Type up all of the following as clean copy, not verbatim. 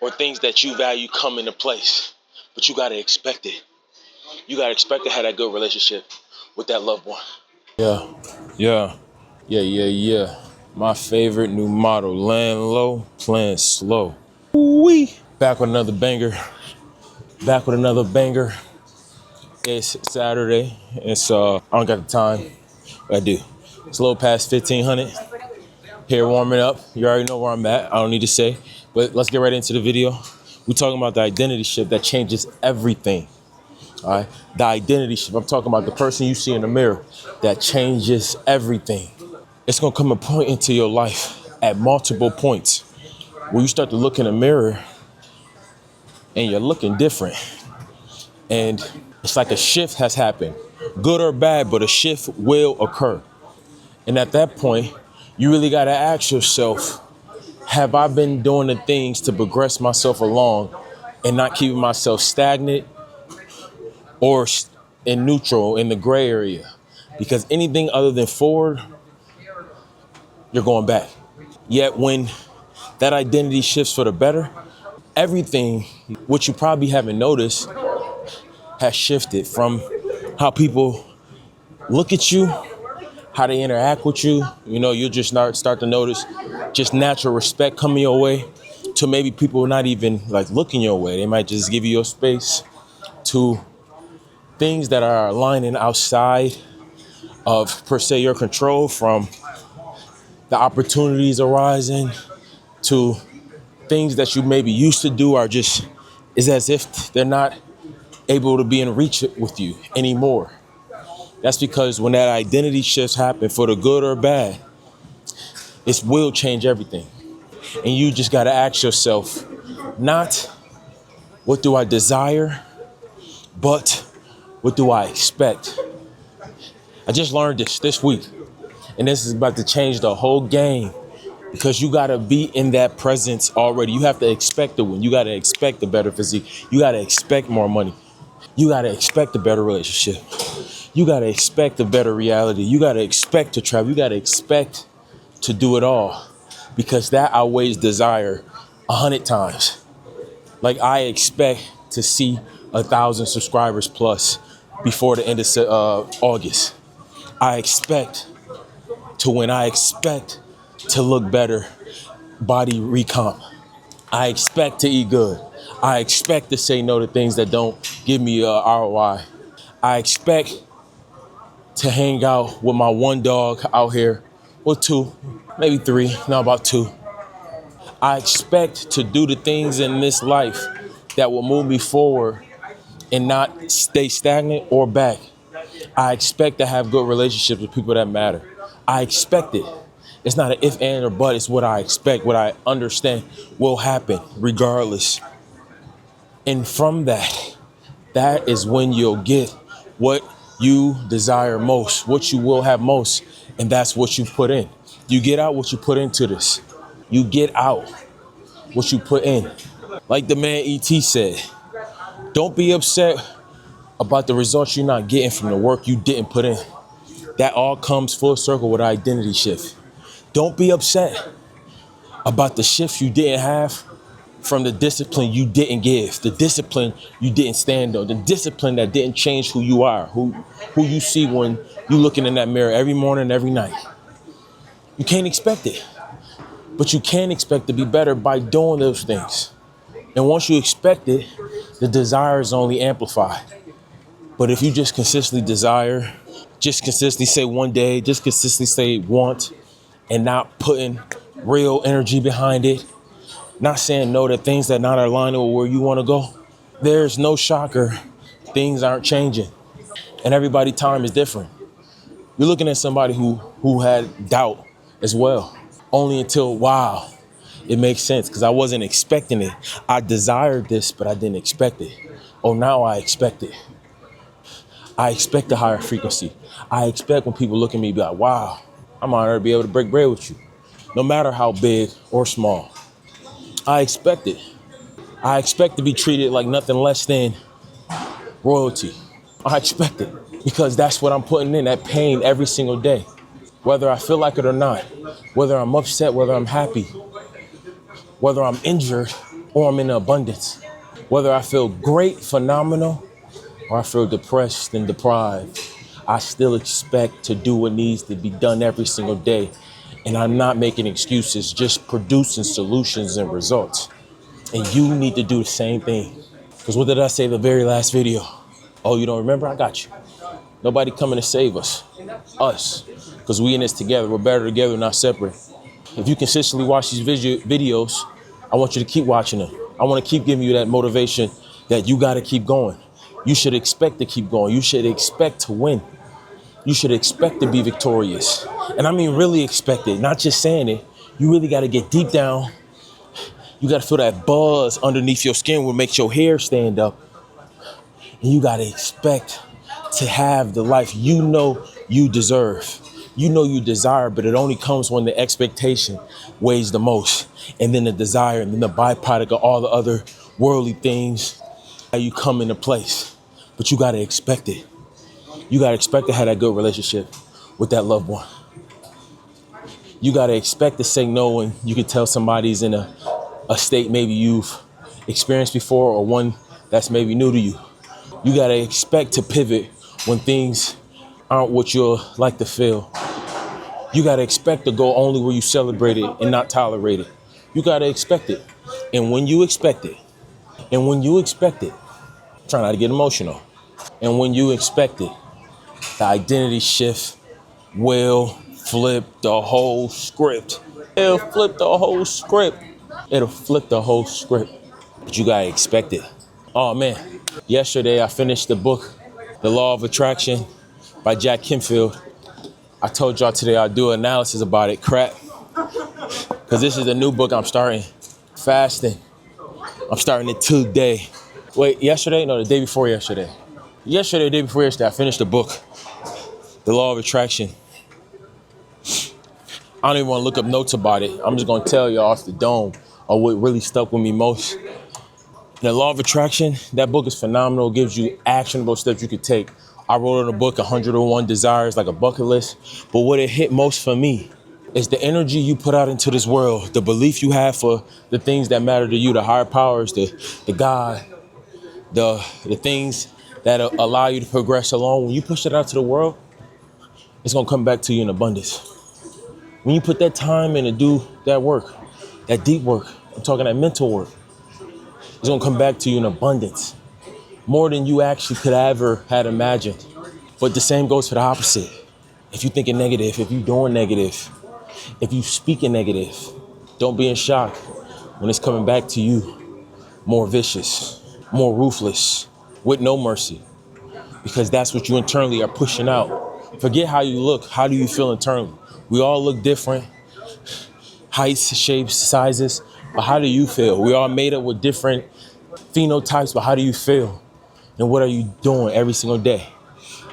or things that you value come into place. But you got to expect it. You got to expect to have that good relationship with that loved one. Yeah. My favorite new motto: land low, plan slow. Wee. Back with another banger. It's Saturday. I don't got the time, but I do. It's a little past 1500. Here warming up. You already know where I'm at. I don't need to say, but let's get right into the video. We're talking about the identity shift that changes everything. All right, the identity shift. I'm talking about the person you see in the mirror that changes everything. It's gonna come a point into your life at multiple points where you start to look in the mirror and you're looking different. And it's like a shift has happened, good or bad, but a shift will occur. And at that point, you really gotta ask yourself, have I been doing the things to progress myself along and not keeping myself stagnant or in neutral, in the gray area? Because anything other than forward, you're going back. Yet when that identity shifts for the better, everything, what you probably haven't noticed, has shifted from how people look at you, how they interact with you. You know, you'll just start to notice just natural respect coming your way, to maybe people not even like looking your way. They might just give you your space, to things that are aligning outside of per se your control, from the opportunities arising to things that you maybe used to do are just, it's as if they're not able to be in reach with you anymore. That's because when that identity shifts happen, for the good or bad, it will change everything. And you just got to ask yourself, not what do I desire, but what do I expect? I just learned this week, and this is about to change the whole game, because you got to be in that presence already. You have to expect the win. You got to expect the better physique. You got to expect more money. You got to expect a better relationship. You got to expect a better reality. You got to expect to travel. You got to expect to do it all, because that outweighs desire 100 times. Like, I expect to see 1,000 subscribers plus before the end of August. I expect to win. I expect to look better, body recomp. I expect to eat good. I expect to say no to things that don't give me ROI. I expect to hang out with my one dog out here, or two, maybe three, no, about two. I expect to do the things in this life that will move me forward and not stay stagnant or back. I expect to have good relationships with people that matter. I expect it. It's not an if, and, or but. It's what I expect, what I understand will happen regardless. And from that is when you'll get what you desire most, what you will have most, and that's what you put in. You get out what you put into this. You get out what you put in. Like the man E.T. said, don't be upset about the results you're not getting from the work you didn't put in. That all comes full circle with identity shift. Don't be upset about the shift you didn't have from the discipline you didn't give, the discipline you didn't stand on, the discipline that didn't change who you are, who you see when you looking in that mirror every morning, every night. You can't expect it, but you can expect to be better by doing those things. And once you expect it, the desire is only amplified. But if you just consistently desire, just consistently say one day, just consistently say want, and not putting real energy behind it, not saying no to things that not aligning with where you want to go, there's no shocker, things aren't changing. And everybody's time is different. You're looking at somebody who had doubt as well, only until, wow, it makes sense, because I wasn't expecting it. I desired this, but I didn't expect it. Oh, now I expect it. I expect a higher frequency. I expect when people look at me, be like, wow, I'm honored to be able to break bread with you, no matter how big or small. I expect it. I expect to be treated like nothing less than royalty. I expect it, because that's what I'm putting in, that pain every single day, whether I feel like it or not, whether I'm upset, whether I'm happy, whether I'm injured, or I'm in abundance. Whether I feel great, phenomenal, or I feel depressed and deprived, I still expect to do what needs to be done every single day. And I'm not making excuses, just producing solutions and results. And you need to do the same thing. Because what did I say the very last video? Oh, you don't remember? I got you. Nobody coming to save us. Us. Because we in this together. We're better together, not separate. If you consistently watch these videos, I want you to keep watching them. I want to keep giving you that motivation that you got to keep going. You should expect to keep going. You should expect to win. You should expect to be victorious. And I mean really expect it, not just saying it. You really got to get deep down. You got to feel that buzz underneath your skin what makes your hair stand up. And you got to expect to have the life you know you deserve. You know you desire, but it only comes when the expectation weighs the most. And then the desire and then the byproduct of all the other worldly things, how you come into place. But you got to expect it. You got to expect to have that good relationship with that loved one. You got to expect to say no when you can tell somebody's in a state maybe you've experienced before or one that's maybe new to you. You got to expect to pivot when things aren't what you'll like to feel. You got to expect to go only where you celebrate it and not tolerate it. You got to expect it. And when you expect it, try not to get emotional. And when you expect it, the identity shift will flip the whole script. It'll flip the whole script. But you got to expect it. Oh man, yesterday I finished the book, The Law of Attraction by Jack Canfield. I told y'all today I'll do an analysis about it. Crap. Because this is a new book I'm starting. Fasting. I'm starting it today. Wait, yesterday? No, the day before yesterday. The day before yesterday, I finished the book, The Law of Attraction. I don't even want to look up notes about it. I'm just going to tell you off the dome of what really stuck with me most. The Law of Attraction, that book is phenomenal. It gives you actionable steps you could take. I wrote in a book, 101 Desires, like a bucket list. But what it hit most for me is the energy you put out into this world, the belief you have for the things that matter to you, the higher powers, the God, the things that allow you to progress along. When you push it out to the world, it's going to come back to you in abundance. When you put that time in to do that work, that deep work, I'm talking that mental work, it's going to come back to you in abundance. More than you actually could ever had imagined. But the same goes for the opposite. If you're thinking negative, if you're doing negative, if you're speaking negative, don't be in shock when it's coming back to you more vicious, more ruthless, with no mercy. Because that's what you internally are pushing out. Forget how you look. How do you feel internally? We all look different. Heights, shapes, sizes. But how do you feel? We all made up with different phenotypes, but how do you feel? And what are you doing every single day?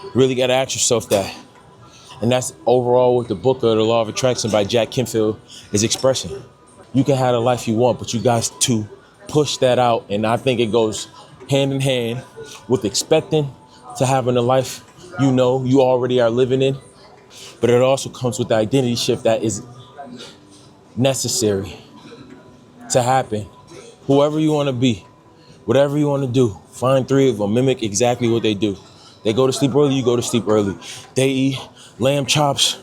You really got to ask yourself that. And that's overall what the book of The Law of Attraction by Jack Canfield is expressing. You can have the life you want, but you got to push that out. And I think it goes hand in hand with expecting to having the life you know you already are living in. But it also comes with the identity shift that is necessary to happen. Whoever you want to be, whatever you want to do, find 3 of them, mimic exactly what they do. They go to sleep early, you go to sleep early. They eat lamb chops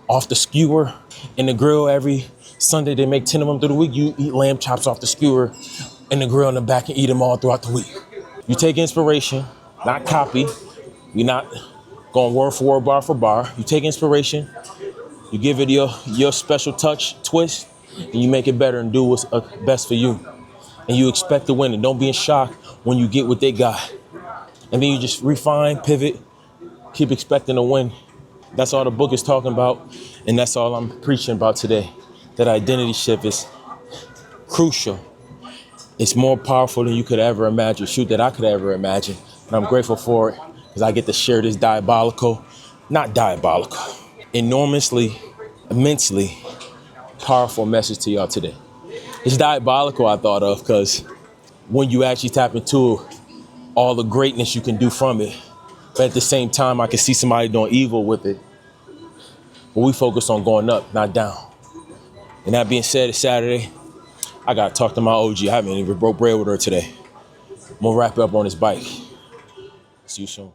off the skewer in the grill every Sunday. They make 10 of them through the week. You eat lamb chops off the skewer in the grill in the back and eat them all throughout the week. You take inspiration, not copy. You're not going word for word, bar for bar. You take inspiration, you give it your special touch, twist, and you make it better and do what's best for you. And you expect to win, and don't be in shock when you get what they got. And then you just refine, pivot, keep expecting to win. That's all the book is talking about, and that's all I'm preaching about today. That identity shift is crucial. It's more powerful than you could ever imagine, shoot, that I could ever imagine. And I'm grateful for it, because I get to share this enormously, immensely powerful message to y'all today. It's diabolical, I thought of, because when you actually tap into all the greatness you can do from it, but at the same time, I can see somebody doing evil with it. But we focus on going up, not down. And that being said, it's Saturday. I gotta talk to my OG. I haven't even broke bread with her today. I'm gonna wrap it up on this bike. See you soon.